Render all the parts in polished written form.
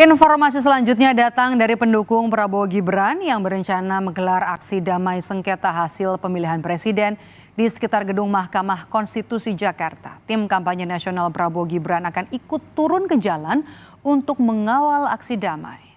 Informasi selanjutnya datang dari pendukung Prabowo Gibran yang berencana menggelar aksi damai sengketa hasil pemilihan presiden di sekitar gedung Mahkamah Konstitusi Jakarta. Tim kampanye nasional Prabowo Gibran akan ikut turun ke jalan untuk mengawal aksi damai.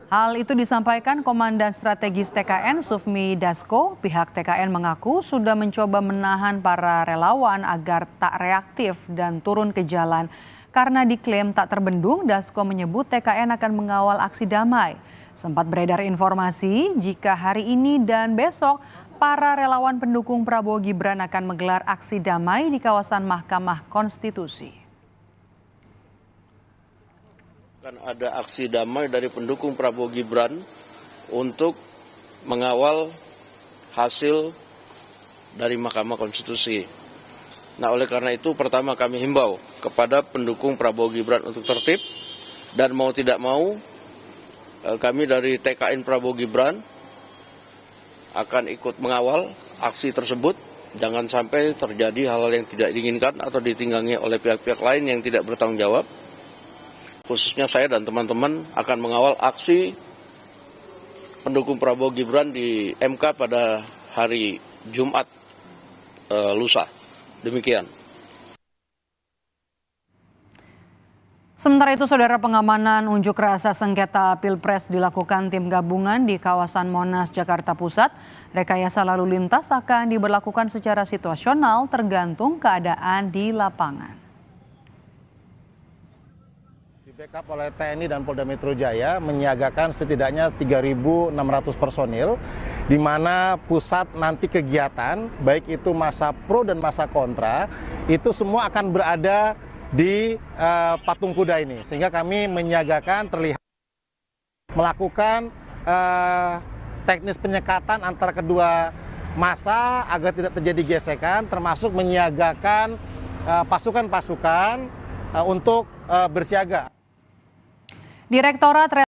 Hal itu disampaikan Komandan Strategis TKN Sufmi Dasko. Pihak TKN mengaku sudah mencoba menahan para relawan agar tak reaktif dan turun ke jalan. Karena diklaim tak terbendung, Dasko menyebut TKN akan mengawal aksi damai. Sempat beredar informasi jika hari ini dan besok para relawan pendukung Prabowo Gibran akan menggelar aksi damai di kawasan Mahkamah Konstitusi. Akan ada aksi damai dari pendukung Prabowo Gibran untuk mengawal hasil dari Mahkamah Konstitusi. Nah, oleh karena itu pertama kami himbau kepada pendukung Prabowo Gibran untuk tertib dan mau tidak mau kami dari TKN Prabowo Gibran akan ikut mengawal aksi tersebut. Jangan sampai terjadi hal-hal yang tidak diinginkan atau ditinggangi oleh pihak-pihak lain yang tidak bertanggung jawab. Khususnya saya dan teman-teman akan mengawal aksi pendukung Prabowo Gibran di MK pada hari Jumat lusa. Demikian. Sementara itu, saudara, pengamanan unjuk rasa sengketa Pilpres dilakukan tim gabungan di kawasan Monas, Jakarta Pusat. Rekayasa lalu lintas akan diberlakukan secara situasional tergantung keadaan di lapangan. Backup oleh TNI dan Polda Metro Jaya menyiagakan setidaknya 3.600 personil, di mana pusat nanti kegiatan, baik itu masa pro dan masa kontra, itu semua akan berada di patung kuda ini. Sehingga kami menyiagakan terlihat melakukan teknis penyekatan antara kedua massa agar tidak terjadi gesekan, termasuk menyiagakan pasukan-pasukan untuk bersiaga. Direktorat